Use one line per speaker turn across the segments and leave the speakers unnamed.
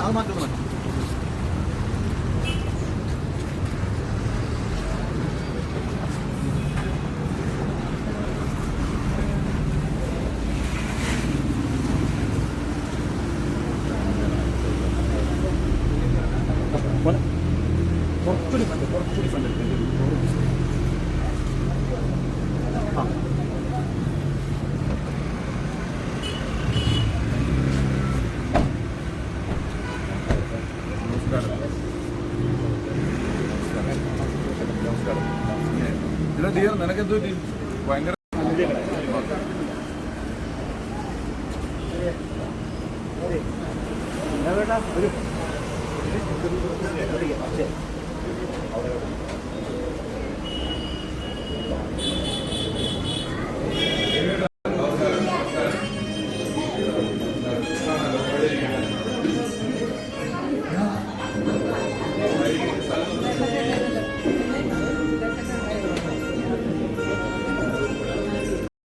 അത് മാറ്റുന്നു. കുറച്ചുകൂടി ഫണ്ട് നമസ്കാരം. നിനക്കെന്തോ ഭയങ്കര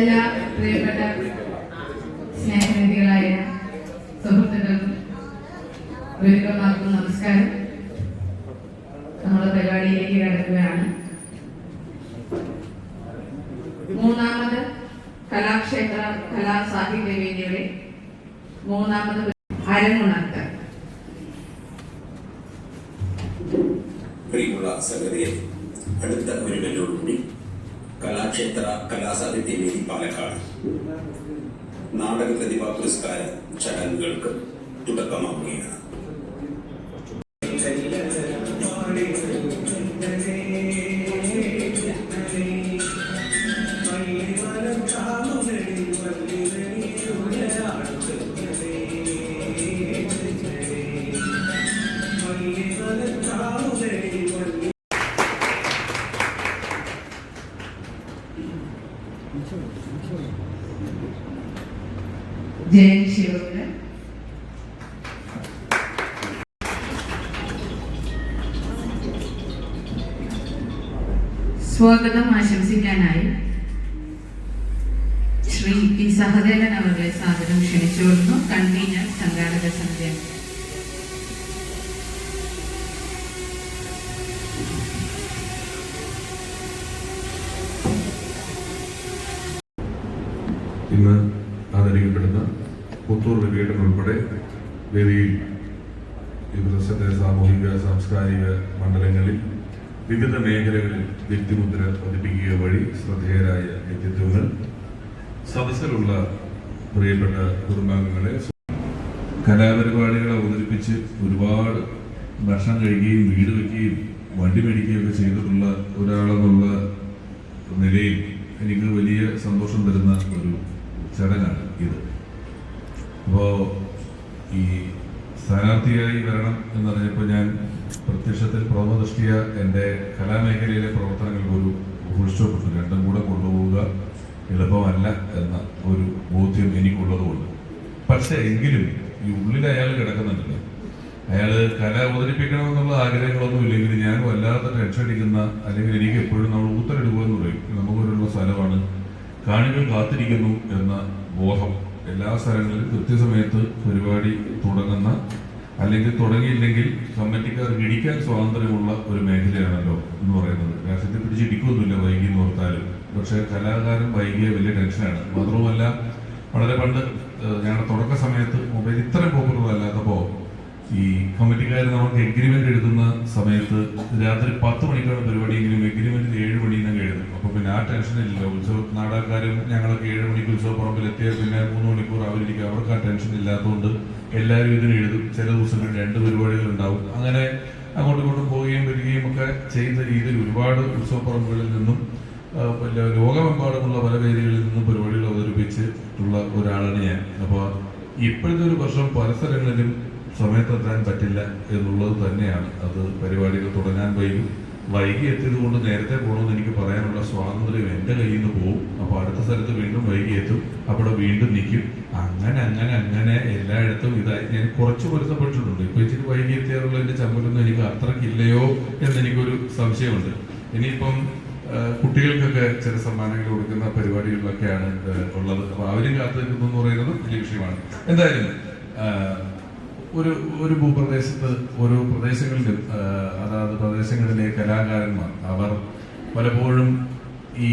എല്ലാ പ്രിയപ്പെട്ട സ്നേഹനിധികളായ സുഹൃത്തുക്കൾക്കും ഗുരുക്കന്മാർക്കും നമസ്കാരം. നമ്മൾ പരിപാടിയിലേക്ക് കടക്കുകയാണ്. മൂന്നാമത് കലാക്ഷേത്ര കലാസാഹിത്യവേദിയുടെ മൂന്നാമത് അരങ്ങുണർത്തൽ.
പ്രിയമുള്ള സഹോദരിയെ, അടുത്ത ഒരു വെല്ലുവിളി കലാക്ഷേത്ര കലാസാഹിത്യവേദി പാലക്കാട് നാടക പ്രതിഭാ പുരസ്കാര ചടങ്ങുകൾക്ക് തുടക്കമാവുകയാണ്.
ജയൻ ശിവന് സ്വാഗതം ആശംസിക്കാനായി ശ്രീ പി സഹദേവൻ അവരുടെ സാദരം ക്ഷണിച്ചുകൊള്ളുന്നു. കൺവീനർ സംഘാടക സമിതി.
ഇന്ന് ആദരിക്കപ്പെടുന്ന പുത്തൂർ വിവേകൻ ഉൾപ്പെടെ വേദിയിൽ വിവിധ സാമൂഹിക സാംസ്കാരിക മണ്ഡലങ്ങളിൽ വിവിധ മേഖലകളിൽ വ്യക്തിമുദ്ര പതിപ്പിക്കുക വഴി ശ്രദ്ധേയരായ വ്യക്തിത്വങ്ങൾ, സദസ്സിലുള്ള പ്രിയപ്പെട്ട കുടുംബാംഗങ്ങളെ, കലാപരിപാടികളെ അവതരിപ്പിച്ച് ഒരുപാട് ഭക്ഷണം കഴിക്കുകയും വീട് വയ്ക്കുകയും വണ്ടി മേടിക്കുകയും ഒക്കെ ചെയ്തിട്ടുള്ള ഒരാളെന്നുള്ള നിലയിൽ എനിക്ക് വലിയ സന്തോഷം തരുന്ന ഒരു ചടങ്ങാണ് ഇത്. അപ്പോൾ ഈ സ്ഥാനാർത്ഥിയായി വരണം എന്നറിഞ്ഞപ്പോൾ ഞാൻ പ്രത്യക്ഷത്തിൽ പ്രഥമദൃഷ്ടിയ എൻ്റെ കലാമേഖലയിലെ പ്രവർത്തനങ്ങൾക്ക് ഒരു ഉപേക്ഷിച്ചു. രണ്ടും കൂടെ കൊണ്ടുപോവുക എളുപ്പമല്ല എന്ന ഒരു ബോധ്യം എനിക്കുള്ളതുകൊണ്ട്. പക്ഷെ എങ്കിലും ഈ ഉള്ളിൽ അയാൾ കിടക്കുന്നുണ്ടല്ലോ, അയാൾ കല അവതരിപ്പിക്കണമെന്നുള്ള ആഗ്രഹങ്ങളൊന്നും ഇല്ലെങ്കിൽ ഞാൻ വല്ലാത്ത ടെൻഷൻ അടിക്കുന്ന, അല്ലെങ്കിൽ എനിക്ക് എപ്പോഴും നമ്മൾ ഊത്തരെടുക്കുക എന്ന് പറയും, നമുക്കൊരുള്ള സ്ഥലമാണ്, കാണികൾ കാത്തിരിക്കുന്നു എന്ന ബോധം എല്ലാ സ്ഥലങ്ങളിലും കൃത്യസമയത്ത് പരിപാടി തുടങ്ങുന്ന, അല്ലെങ്കിൽ തുടങ്ങിയില്ലെങ്കിൽ കമ്മിറ്റിക്കാർക്ക് ഇടിക്കാൻ സ്വാതന്ത്ര്യമുള്ള ഒരു മേഖലയാണല്ലോ എന്ന് പറയുന്നത്. രാഷ്ട്രീയത്തെ പിടിച്ച് ഇടിക്കൊന്നുമില്ല വൈകി എന്ന് ഓർത്താലും. പക്ഷെ കലാകാരൻ വൈകിയ വലിയ ടെൻഷനാണ്. മാത്രവുമല്ല, വളരെ പണ്ട് ഞങ്ങളുടെ തുടക്ക സമയത്ത് മൊബൈൽ ഇത്രയും പോപ്പുലർ അല്ലാത്തപ്പോൾ ഈ കമ്മിറ്റിക്കാർ നമുക്ക് എഗ്രിമെന്റ് എഴുതുന്ന സമയത്ത് രാത്രി 10 മണിക്കാണ് പരിപാടിയെങ്കിലും എഗ്രിമെന്റിൽ 7 മണിന്നൊക്കെ എഴുതും. അപ്പൊ പിന്നെ ആ ടെൻഷനില്ല. നാടകക്കാരും ഞങ്ങളൊക്കെ 7 മണിക്ക് ഉത്സവപ്പറമ്പിലെത്തിയാൽ പിന്നെ 3 മണിക്കൂർ അവരിരിക്കും. അവർക്ക് ആ ടെൻഷൻ ഇല്ലാത്തതുകൊണ്ട് എല്ലാവരും ഇതിന് എഴുതും. ചില ദിവസങ്ങളിൽ 2 പരിപാടികൾ ഉണ്ടാവും. അങ്ങനെ അങ്ങോട്ടും ഇങ്ങോട്ടും പോവുകയും വരികയും ഒക്കെ ചെയ്യുന്ന രീതിയിൽ ഒരുപാട് ഉത്സവപ്പറമ്പുകളിൽ നിന്നും ലോകമെമ്പാടുമുള്ള പല വേദികളിൽ നിന്നും പരിപാടികൾ അവതരിപ്പിച്ചിട്ടുള്ള ഒരാളാണ് ഞാൻ. അപ്പോൾ ഇപ്പോഴത്തെ ഒരു വർഷം പല സ്ഥലങ്ങളിലും സമയത്തെത്താൻ പറ്റില്ല എന്നുള്ളത് തന്നെയാണ്. അത് പരിപാടികൾ തുടങ്ങാൻ വൈകി എത്തിയത് കൊണ്ട് നേരത്തെ പോകണമെന്ന് എനിക്ക് പറയാനുള്ള സ്വാതന്ത്ര്യം എൻ്റെ കയ്യിൽ നിന്ന് പോകും. അപ്പോൾ അടുത്ത സ്ഥലത്ത് വീണ്ടും വൈകി എത്തും, അവിടെ വീണ്ടും നിൽക്കും. അങ്ങനെ എല്ലായിടത്തും ഇതായി ഞാൻ കുറച്ച് പൊരുത്തപ്പെട്ടിട്ടുണ്ട്. ഇപ്പൊ ഇച്ചിരി വൈകി എത്തിയാറുള്ള എൻ്റെ ചമ്മലൊന്നും എനിക്ക് അത്രക്കില്ലയോ എന്നെനിക്കൊരു സംശയമുണ്ട്. ഇനിയിപ്പം കുട്ടികൾക്കൊക്കെ ചില സമ്മാനങ്ങൾ കൊടുക്കുന്ന പരിപാടികളിലൊക്കെയാണ് ഉള്ളത്. അപ്പൊ അവരും കാത്തു നിൽക്കുന്നു എന്ന് പറയുന്നത് വലിയ വിഷയമാണ്. എന്തായാലും ഒരു ഭൂപ്രദേശത്ത് ഓരോ പ്രദേശങ്ങളിലും അതാത് പ്രദേശങ്ങളിലെ കലാകാരന്മാർ അവർ പലപ്പോഴും ഈ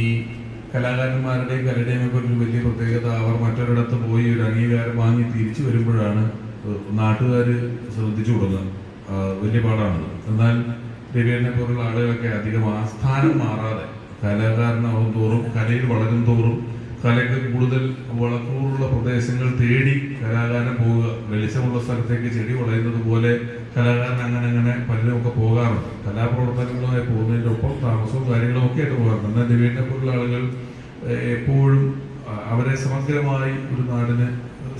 കലാകാരന്മാരുടെയും കലയുടെയും ഒക്കെ ഒരു വലിയ പ്രത്യേകത അവർ മറ്റൊരിടത്ത് പോയി ഒരു അംഗീകാരം വാങ്ങി തിരിച്ചു വരുമ്പോഴാണ് നാട്ടുകാർ ശ്രദ്ധിച്ചു കൊടുക്കുന്നത്. വലിയ പാടാണത്. എന്നാൽ രവിയേട്ടനെ പോലുള്ള ആളുകളൊക്കെ അധികം ആസ്ഥാനം മാറാതെ കലാകാരനാവും തോറും കലയിൽ വളരും തോറും കലയ്ക്ക് കൂടുതൽ വളക്കൂറുള്ള പ്രദേശങ്ങൾ തേടി കലാകാരൻ പോവുക. വെളിച്ചമുള്ള സ്ഥലത്തേക്ക് ചെടി വളയുന്നത് പോലെ കലാകാരൻ അങ്ങനെ പലരുമൊക്കെ പോകാറുണ്ട്. കലാപ്രവർത്തനങ്ങളുമായി പോകുന്നതിൻ്റെ ഒപ്പം താമസവും കാര്യങ്ങളും ഒക്കെ ആയിട്ട് പോകാറുണ്ട്. എന്നാൽ രവിയേട്ടനെ പോലുള്ള ആളുകൾ എപ്പോഴും അവരെ സമഗ്രമായി ഒരു നാടിന്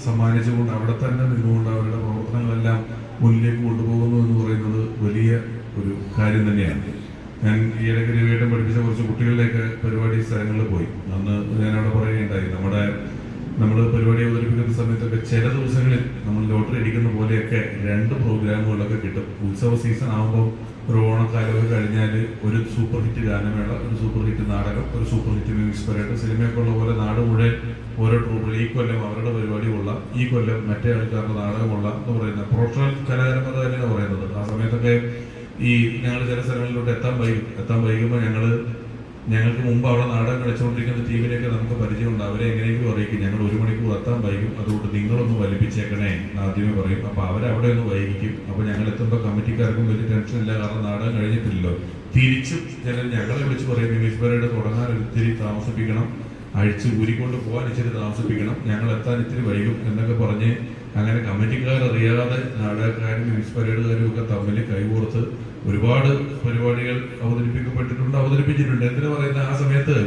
സമ്മാനിച്ചുകൊണ്ട് അവിടെ തന്നെ നിന്നുകൊണ്ട് അവരുടെ പ്രവർത്തനങ്ങളെല്ലാം മുന്നിലേക്ക് കൊണ്ടുപോകുന്നു എന്ന് പറയുന്നത് വലിയ ഒരു കാര്യം തന്നെയാണ്. ഞാൻ ഈയിടയ്ക്ക് രവിയേട്ടൻ പഠിപ്പിച്ച കുറച്ച് കുട്ടികളിലേക്ക് പരിപാടി സ്ഥലങ്ങളിൽ പോയി. അന്ന് ഞാനവിടെ പറയുകയുണ്ടായി, നമ്മൾ പരിപാടി അവതരിപ്പിക്കുന്ന സമയത്തൊക്കെ ചില ദിവസങ്ങളിൽ നമ്മൾ ലോട്ടറി അടിക്കുന്ന പോലെയൊക്കെ 2 പ്രോഗ്രാമുകളൊക്കെ കിട്ടും. ഉത്സവ സീസൺ ആകുമ്പോൾ ഒരു ഓണക്കാലമൊക്കെ കഴിഞ്ഞാൽ ഒരു സൂപ്പർ ഹിറ്റ് ഗാനമേള, ഒരു സൂപ്പർ ഹിറ്റ് നാടകം, ഒരു സൂപ്പർ ഹിറ്റ് മ്യൂസിക് പരേഡ്, സിനിമയൊക്കെ ഉള്ള പോലെ നാട് മുഴുവൻ ഓരോ ട്രൂപ്പുകൾ ഈ കൊല്ലം അവരുടെ പരിപാടി കൊള്ളാം, ഈ കൊല്ലം മറ്റേ ആൾക്കാരുടെ നാടകം കൊള്ളാം എന്ന് പറയുന്ന പ്രൊഫഷണൽ കലാകാരന്മാർ തന്നെയാണ് പറയുന്നത്. ആ സമയത്തൊക്കെ ഈ ഞങ്ങൾ ചില സ്ഥലങ്ങളിലോട്ട് എത്താൻ വൈകുമ്പോൾ ഞങ്ങൾക്ക് മുമ്പ് അവിടെ നാടകം കളിച്ചുകൊണ്ടിരിക്കുന്ന ടീമിനെയൊക്കെ നമുക്ക് പരിചയമുണ്ട്. അവരെ എങ്ങനെയെങ്കിലും അറിയിക്കും ഞങ്ങൾ 1 മണിക്കൂർ എത്താൻ വൈകും, അതുകൊണ്ട് നിങ്ങളൊന്ന് വലിപ്പിച്ചേക്കണേ എന്ന് ആദ്യമേ പറയും. അപ്പോൾ അവരവിടെ ഒന്ന് വൈകിക്കും. അപ്പോൾ ഞങ്ങൾ എത്തുമ്പോൾ കമ്മിറ്റിക്കാർക്കും വലിയ ടെൻഷൻ ഇല്ല, കാരണം നാടകം കഴിഞ്ഞിട്ടില്ലല്ലോ. തിരിച്ചും ഞങ്ങളെ വിളിച്ച് പറയും മ്യൂസിക് പരേഡ് തുടങ്ങാൻ ഒത്തിരി താമസിപ്പിക്കണം, അഴിച്ച് ഊരിക്കൊണ്ട് പോകാൻ ഇച്ചിരി താമസിപ്പിക്കണം, ഞങ്ങൾ എത്താൻ ഇത്തിരി വൈകും എന്നൊക്കെ പറഞ്ഞ് അങ്ങനെ കമ്മിറ്റിക്കാരറിയാതെ നാടകക്കാരും മ്യൂസിക് പരേഡുകാരും ഒക്കെ തമ്മിൽ കൈകോർത്ത് ഒരുപാട് പരിപാടികൾ അവതരിപ്പിച്ചിട്ടുണ്ട്. എന്തിനു പറയുന്നത്, ആ സമയത്ത്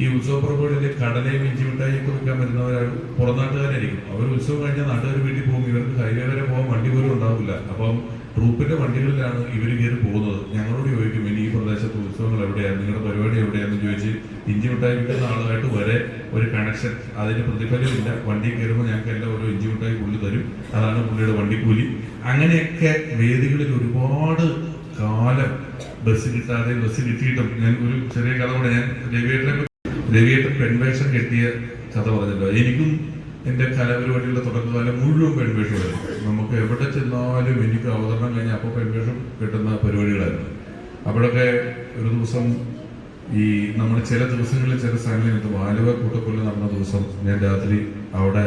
ഈ ഉത്സവ പരിപാടിയിൽ കടലയും ഇഞ്ചി മിഠായിയൊക്കെ വെക്കാൻ വരുന്നവരാണ് പുറംനാട്ടുകാരായിരിക്കും. അവർ ഉത്സവം കഴിഞ്ഞാൽ നാട്ടുകാർ വീട്ടിൽ പോകും. ഇവർക്ക് ഹൈവേ വരെ പോകാൻ വണ്ടി പോലും ഉണ്ടാവില്ല. അപ്പം ട്രൂപ്പിന്റെ വണ്ടികളിലാണ് ഇവർ കയറി പോകുന്നത്. ഞങ്ങളോട് ചോദിക്കും, ഇനി ഈ പ്രദേശത്ത് ഉത്സവങ്ങൾ എവിടെയാണ്, നിങ്ങളുടെ പരിപാടി എവിടെയാണെന്ന് ചോദിച്ച് ഇഞ്ചി മിഠായി കിട്ടുന്ന ആളുമായിട്ട് വരെ ഒരു കണക്ഷൻ. അതിന് പ്രതിഫലമില്ല. വണ്ടി കയറുമ്പോൾ ഞങ്ങൾക്ക് എല്ലാം ഓരോ ഇഞ്ചി മിഠായി പുള്ളി തരും, അതാണ് പുള്ളിയുടെ വണ്ടിക്കൂലി. അങ്ങനെയൊക്കെ വേദികളിൽ ഒരുപാട് കാലം ബസ് കിട്ടിയിട്ടും ഞാൻ ഒരു ചെറിയ കഥ കൂടെ, ഞാൻ രവിയേട്ടൻ പെൺവേഷം കെട്ടിയ കഥ പറഞ്ഞല്ലോ. എനിക്കും എൻ്റെ കലാപരിപാടികളുടെ തുടക്കകാലം മുഴുവൻ പെൺവേഷമായിരുന്നു. നമുക്ക് എവിടെ ചെന്നാലും എനിക്ക് അവതരണം കഴിഞ്ഞാൽ അപ്പോൾ പെൺവേഷം കെട്ടുന്ന പരിപാടികളായിരുന്നു. അപ്പോഴൊക്കെ ഒരു ദിവസം ഈ നമ്മൾ ചില ദിവസങ്ങളിൽ ചില സ്ഥലങ്ങളിൽ ആലുവ കൂട്ടക്കൊല്ലം നടന്ന ദിവസം ഞാൻ രാത്രി അവിടെ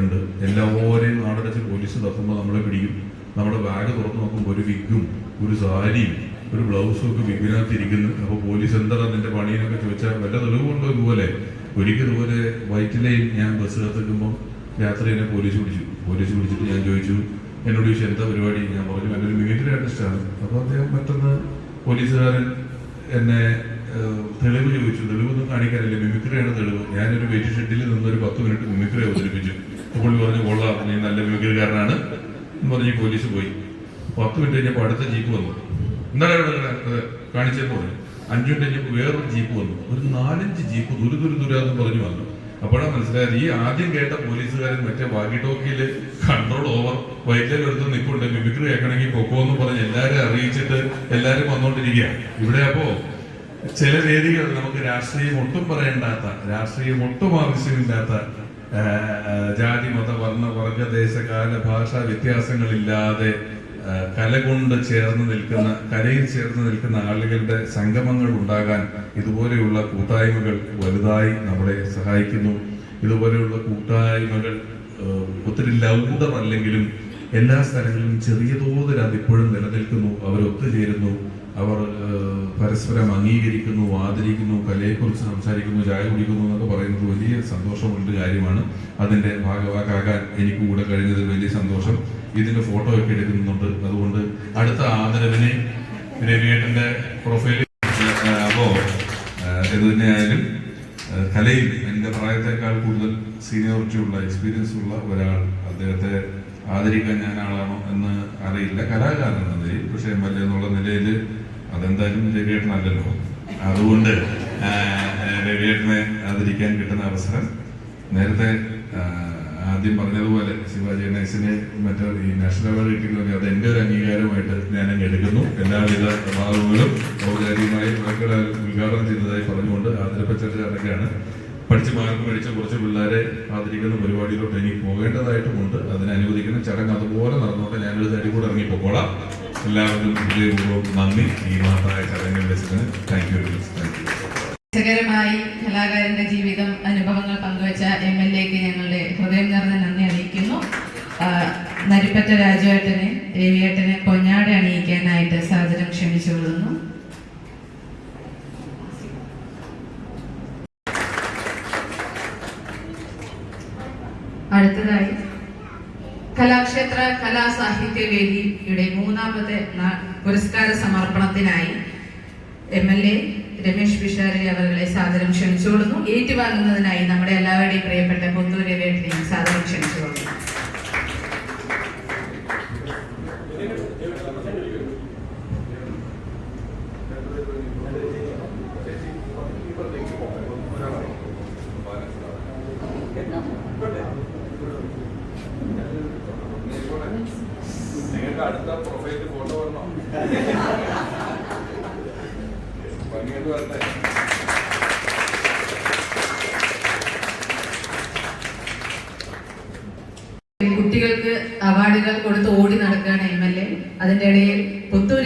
ഉണ്ട്. എല്ലാവരെയും നാടടച്ച് പോലീസ് തപ്പുമ്പോൾ നമ്മളെ പിടിക്കും. നമ്മുടെ ബാഗ് തുറന്ന് നോക്കുമ്പോൾ ഒരു വിഗും ഒരു സാരിയും ഒരു ബ്ലൗസും ഒക്കെ വിഗിനകത്ത് ഇരിക്കുന്നു. അപ്പോൾ പോലീസ് എന്താണ് നിന്റെ പണിയെന്നൊക്കെ ചോദിച്ചാൽ വല്ല തെളിവുണ്ടോ ഇതുപോലെ. ഒരിക്കൽ ഇതുപോലെ വൈറ്റിലയിൽ ഞാൻ ബസ്സിനകത്തെത്തുമ്പോൾ രാത്രി എന്നെ പോലീസ് പിടിച്ചിട്ട് ഞാൻ ചോദിച്ചു, എന്നോട് ചോദിച്ചു എന്താ പരിപാടി. ഞാൻ പറഞ്ഞു എന്നൊരു മിമിക്രി ആർട്ടിസ്റ്റാണ്. അപ്പോൾ അദ്ദേഹം പെട്ടെന്ന് പോലീസുകാരൻ എന്നെ തെളിവ് ചോദിച്ചു. തെളിവൊന്നും കാണിക്കാനില്ല, മിമിക്രിയാണ് തെളിവ്. ഞാനൊരു വെയിറ്റ് ഷെഡിൽ നിന്നൊരു 10 മിനിറ്റ് മിമിക്രി അവതരിപ്പിച്ചു. അപ്പോൾ പറഞ്ഞു കൊള്ളാം, നീ നല്ല മിമിക്രിക്കാരനാണ് എന്ന് പറഞ്ഞ് പോലീസ് പോയി. 10 മിനിറ്റ് കഴിഞ്ഞപ്പോൾ അടുത്ത ജീപ്പ് വന്നു. എന്താണ് ഇവിടെ കാണിച്ചെന്ന് പറഞ്ഞു. 5 മിനിറ്റ് കഴിഞ്ഞപ്പോൾ വേറൊരു ജീപ്പ് വന്നു. ഒരു 4-5 ജീപ്പ് ദുരിതാന്ന് പറഞ്ഞു വന്നു. അപ്പോഴാണ് മനസ്സിലായത് ഈ ആദ്യം കേട്ട പോലീസുകാരൻ മറ്റേ വാക്കി ടോക്കിയിൽ കൺട്രോൾ ഓവർ വൈറ്റിലെടുത്ത് നിൽപ്പുണ്ട്, മിമിക്രി കേൾക്കണമെങ്കിൽ പൊക്കോന്ന് പറഞ്ഞ് എല്ലാവരും അറിയിച്ചിട്ട് എല്ലാവരും വന്നുകൊണ്ടിരിക്കുകയാണ് ഇവിടെ. അപ്പോ ചില വേദികൾ നമുക്ക് രാഷ്ട്രീയം ഒട്ടും പറയേണ്ടാത്ത, രാഷ്ട്രീയം ഒട്ടും ആവശ്യമില്ലാത്ത, ജാതി മത വർണ്ണ വർഗ ദേശ കാല ഭാഷ വ്യത്യാസങ്ങളില്ലാതെ കല കൊണ്ട് ചേർന്ന് നിൽക്കുന്ന, കലയിൽ ചേർന്ന് നിൽക്കുന്ന ആളുകളുടെ സംഗമങ്ങൾ ഉണ്ടാകാൻ ഇതുപോലെയുള്ള കൂട്ടായ്മകൾ വലുതായി നമ്മളെ സഹായിക്കുന്നു. ഇതുപോലെയുള്ള കൂട്ടായ്മകൾ ഒത്തിരി ലൗകികമല്ലെങ്കിലും എല്ലാ സ്ഥലങ്ങളിലും ചെറിയ തോതിൽ അതിപ്പോഴും നിലനിൽക്കുന്നു. അവർ ഒത്തുചേരുന്നു, അവർ പരസ്പരം അംഗീകരിക്കുന്നു, ആദരിക്കുന്നു, കലയെക്കുറിച്ച് സംസാരിക്കുന്നു, ചായ കുടിക്കുന്നു എന്നൊക്കെ പറയുന്നത് വലിയ സന്തോഷമുള്ള കാര്യമാണ്. അതിൻ്റെ ഭാഗവാക്കാകാൻ എനിക്ക് കൂടെ കഴിഞ്ഞതിൽ വലിയ സന്തോഷം. ഇതിന്റെ ഫോട്ടോ ഒക്കെ എടുക്കുന്നുണ്ട്. അതുകൊണ്ട് അടുത്ത ആദരവിനെ രവിയേട്ടന്റെ പ്രൊഫൈലിൽ. അപ്പോ ഇത് തന്നെയായാലും കലയിൽ എൻ്റെ പ്രായത്തെക്കാൾ കൂടുതൽ സീനിയോറിറ്റി ഉള്ള, എക്സ്പീരിയൻസ് ഉള്ള ഒരാൾ, അദ്ദേഹത്തെ ആദരിക്കാൻ ഞാൻ ആളാണോ എന്ന് അറിയില്ല. കലാകാരൻ എന്ന നിലയിൽ, പക്ഷെ MLA എന്നുള്ള നിലയിൽ അതെന്തായാലും രവിയേട്ടനല്ലല്ലോ. അതുകൊണ്ട് രവിയേട്ടനെ ആദരിക്കാൻ കിട്ടുന്ന അവസരം, നേരത്തെ ആദ്യം പറഞ്ഞതുപോലെ ശിവാജി ഗണേശന് മറ്റേ ഈ നാഷണൽ അവാർഡ് കിട്ടിയില്ലെങ്കിൽ അത് എൻ്റെ ഒരു അംഗീകാരമായിട്ട് ഞാൻ എടുക്കുന്നു. എല്ലാവിധ ഭാഗങ്ങളും ഔപചാരികമായി ഉദ്ഘാടനം ചെയ്തതായി പറഞ്ഞുകൊണ്ട് ആദരപ്പ ചർച്ച അതൊക്കെയാണ്. പഠിച്ച് മാർക്ക് മേടിച്ച കുറച്ച് പിള്ളേരെ ആദരിക്കുന്ന പരിപാടിയിലോട്ട് എനിക്ക് പോകേണ്ടതായിട്ടുമുണ്ട്. അതിനെ അനുവദിക്കുന്ന ചടങ്ങ് അതുപോലെ നടന്നോട്ടെ. ഞാനൊരു തടി കൂടെ ഇറങ്ങിപ്പോക്കോളാം. എല്ലാവർക്കും ഹൃദയപൂർവ്വം നന്ദി. ഈ മഹത്തായ ചടങ്ങിൽ വെച്ചതിന് thank you very much. Thank you.
രസകരമായി കലാകാരന്റെ ജീവിതം അനുഭവങ്ങൾ പങ്കുവച്ച MLAക്ക് ഞങ്ങളുടെ ഹൃദയം നിറഞ്ഞ നന്ദി അറിയിക്കുന്നു. നരിപ്പറ്റ രാജുവേട്ടനെ രവിയേട്ടനെ പൊന്നാട അണിയിക്കാനായിട്ട് സാദരം ക്ഷണിച്ചുകൊള്ളുന്നു. അടുത്തതായി കലാക്ഷേത്ര കലാസാഹിത്യ വേദിയുടെ മൂന്നാമത്തെ പുരസ്കാര സമർപ്പണത്തിനായി MLA രമേശ് പിഷാരടി അവരെ സാദരം ക്ഷണിച്ചുകൊള്ളുന്നു. ഏറ്റുവാങ്ങുന്നതിനായി നമ്മുടെ എല്ലാവരുടെയും പ്രിയപ്പെട്ട പുത്തൂർ രവിയേട്ടനെയും സാദരം ക്ഷണിച്ചുകൊള്ളുന്നു.
നിങ്ങൾക്ക് അടുത്ത പ്രൊഫൈലിൽ ഫോട്ടോ വരണോ? ഭംഗിയായിട്ട് വരട്ടെ.
കുട്ടികൾക്ക് അവാർഡുകൾ കൊടുത്ത് ഓടി നടക്കുകയാണ് MLA. അതിന്റെ ഇടയിൽ പുത്തൂർ